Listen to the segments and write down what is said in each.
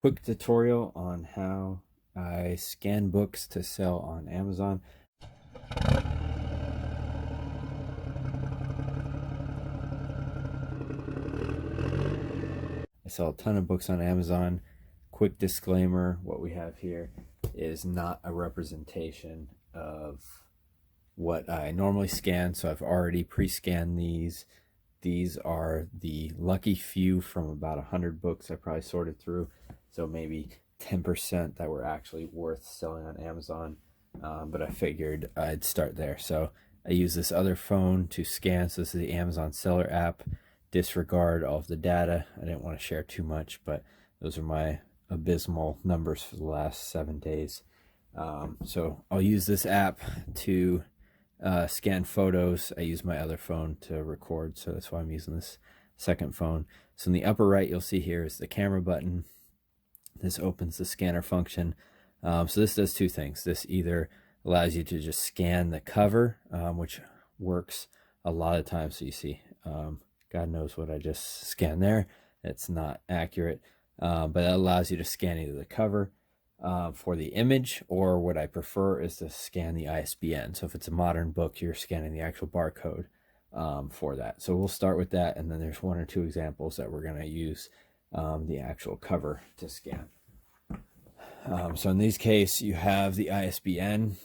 Quick tutorial on how I scan books to sell on Amazon. I sell a ton of books on Amazon. Quick disclaimer, what we have here is not a representation of what I normally scan, so I've already pre-scanned these. These are the lucky few from about 100 books I probably sorted through, so maybe 10% that were actually worth selling on Amazon, but I figured I'd start there. So I use this other phone to scan. So this is the Amazon Seller app. Disregard all of the data. I didn't want to share too much, but those are my abysmal numbers for the last 7 days. So I'll use this app to scan photos. I use my other phone to record, so that's why I'm using this second phone. So in the upper right, you'll see here is the camera button. This opens the scanner function. So this does two things. This either allows you to just scan the cover, which works a lot of times. So you see, God knows what I just scanned there. It's not accurate, but it allows you to scan either the cover for the image, or what I prefer is to scan the ISBN. So if it's a modern book, you're scanning the actual barcode for that. So we'll start with that, and then there's one or two examples that we're going to use the actual cover to scan. So in this case, you have the ISBN.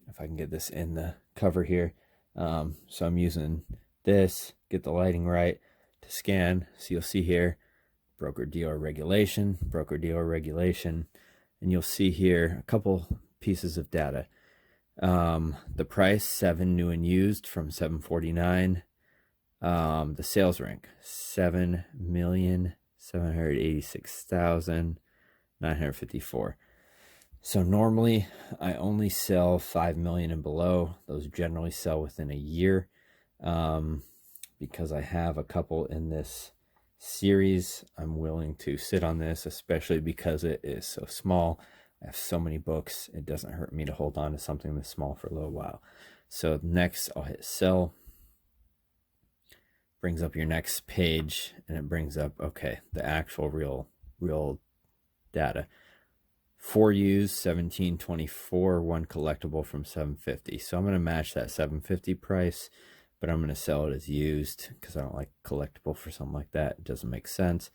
If I can get this in the cover here. So I'm using this, get the lighting right, to scan. So you'll see here, broker-dealer regulation, and you'll see here a couple pieces of data. The price, 7 new and used from 749. The sales rank, 7,786,954. So normally I only sell 5 million and below. Those generally sell within a year, because I have a couple in this series. I'm willing to sit on this, especially because it is so small. I have so many books, it doesn't hurt me to hold on to something this small for a little while. So next I'll hit sell. Brings up your next page, and it brings up, okay, the actual real data. 4 used, 1724, 1 collectible from 750. So I'm going to match that 750 price, but I'm going to sell it as used because I don't like collectible for something like that. It doesn't make sense.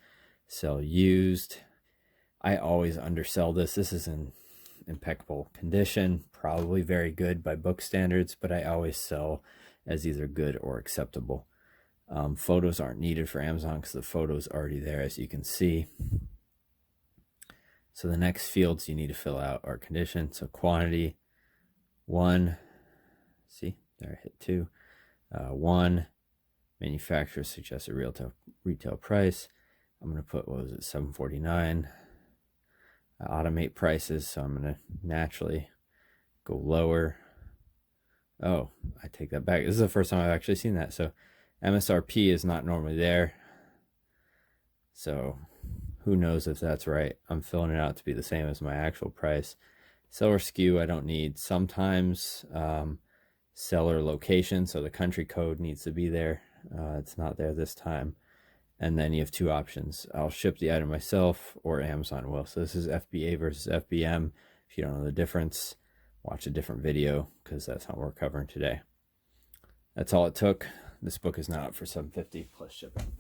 Sell used. I always undersell this. This is in impeccable condition, probably very good by book standards, but I always sell as either good or acceptable. Photos aren't needed for Amazon because the photo's already there, as you can see. So the next fields you need to fill out are condition. So quantity, 1. See, there I hit 2. 1. Manufacturer suggested retail price. I'm going to put, what was it, 749. Automate prices, so I'm going to naturally go lower. Oh, I take that back. This is the first time I've actually seen that. So MSRP is not normally there. So who knows if that's right. I'm filling it out to be the same as my actual price. Seller SKU I don't need. Sometimes seller location, so the country code needs to be there. It's not there this time. And then you have two options. I'll ship the item myself, or Amazon will. So this is FBA versus FBM. If you don't know the difference, watch a different video, because that's not what we're covering today. That's all it took. This book is now up for $750 plus shipping.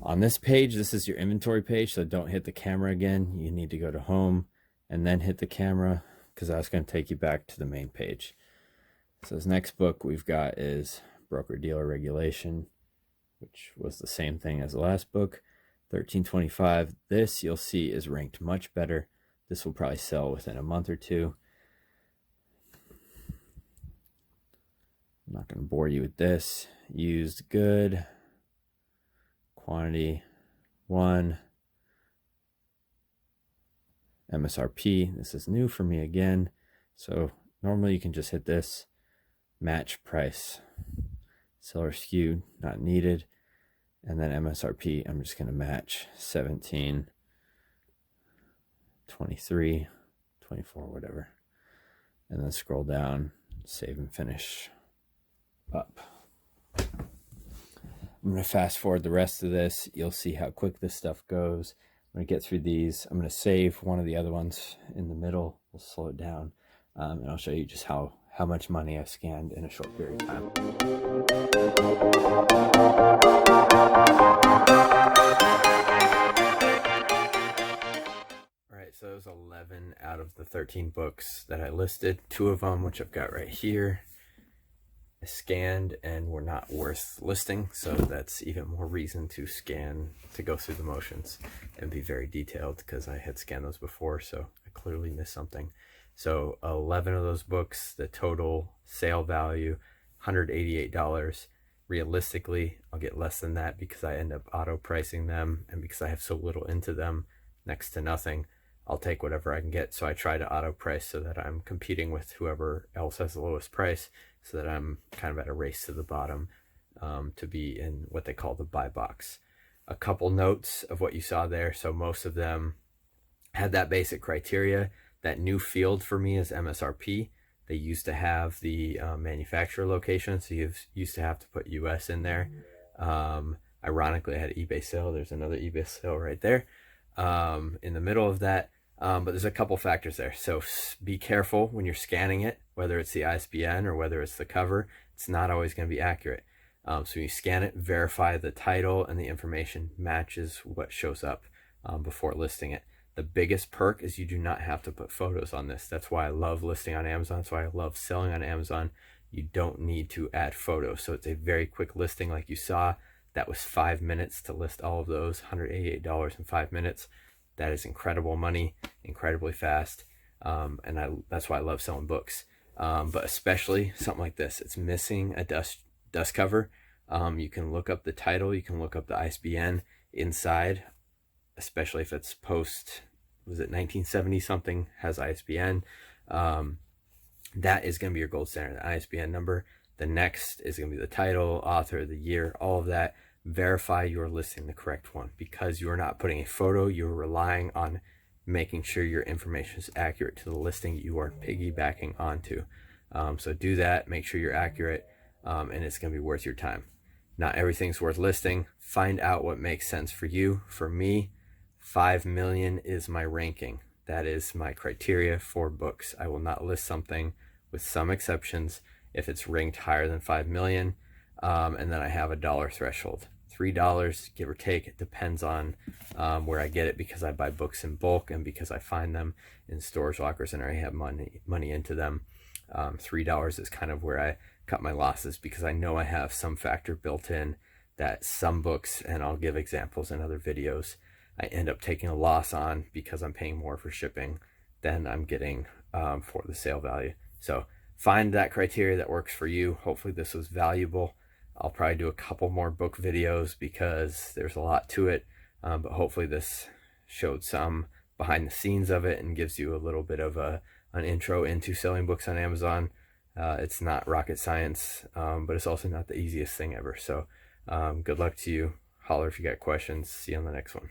On this page, this is your inventory page, so don't hit the camera again. You need to go to home and then hit the camera, because that's going to take you back to the main page. So this next book we've got is Broker-Dealer Regulation, which was the same thing as the last book, 1325. This, you'll see, is ranked much better. This will probably sell within a month or two. I'm not going to bore you with this. Used good. Quantity 1. MSRP. This is new for me again. So normally you can just hit this. Match price. Seller SKU not needed. And then MSRP, I'm just going to match 17, 23, 24, whatever. And then scroll down, save and finish up. I'm going to fast forward the rest of this. You'll see how quick this stuff goes. going to get through these. I'm going to save one of the other ones in the middle. We'll slow it down, and I'll show you just how much money I've scanned in a short period of time. All right, so those 11 out of the 13 books that I listed. 2 of them, which I've got right here, I scanned and were not worth listing, so that's even more reason to scan, to go through the motions and be very detailed, because I had scanned those before, so I clearly missed something. So 11 of those books, the total sale value, $188. Realistically, I'll get less than that because I end up auto pricing them, and because I have so little into them, next to nothing, I'll take whatever I can get. So I try to auto price so that I'm competing with whoever else has the lowest price, so that I'm kind of at a race to the bottom, to be in what they call the buy box. A couple notes of what you saw there. So most of them had that basic criteria. That new field for me is MSRP. They used to have the manufacturer location, so you used to have to put US in there. Ironically, I had eBay sale. There's another eBay sale right there in the middle of that. But there's a couple factors there. So be careful when you're scanning it, whether it's the ISBN or whether it's the cover. It's not always going to be accurate. So when you scan it, verify the title and the information matches what shows up before listing it. The biggest perk is you do not have to put photos on this. That's why I love listing on Amazon. That's why I love selling on Amazon. You don't need to add photos. So it's a very quick listing like you saw. That was 5 minutes to list all of those, $188 in 5 minutes. That is incredible money, incredibly fast, and that's why I love selling books. But especially something like this, it's missing a dust cover. You can look up the title, you can look up the ISBN inside, especially if it's post, was it 1970 something, has ISBN. That is going to be your gold standard, the ISBN number. The next is going to be the title, author, the year, all of that. Verify you're listing the correct one, because you're not putting a photo. You're relying on making sure your information is accurate to the listing you are piggybacking onto. So do that, make sure you're accurate, and it's going to be worth your time. Not everything's worth listing. Find out what makes sense for you. For me, 5 million is my ranking. That is my criteria for books. I will not list something, with some exceptions, if it's ranked higher than 5 million, and then I have a dollar threshold. $3, give or take. It depends on where I get it, because I buy books in bulk and because I find them in storage lockers and I have money into them. $3 is kind of where I cut my losses, because I know I have some factor built in that some books, and I'll give examples in other videos, I end up taking a loss on because I'm paying more for shipping than I'm getting for the sale value. So find that criteria that works for you. Hopefully this was valuable. I'll probably do a couple more book videos because there's a lot to it, but hopefully this showed some behind the scenes of it and gives you a little bit of an intro into selling books on Amazon. It's not rocket science, but it's also not the easiest thing ever. So good luck to you. Holler if you got questions. See you on the next one.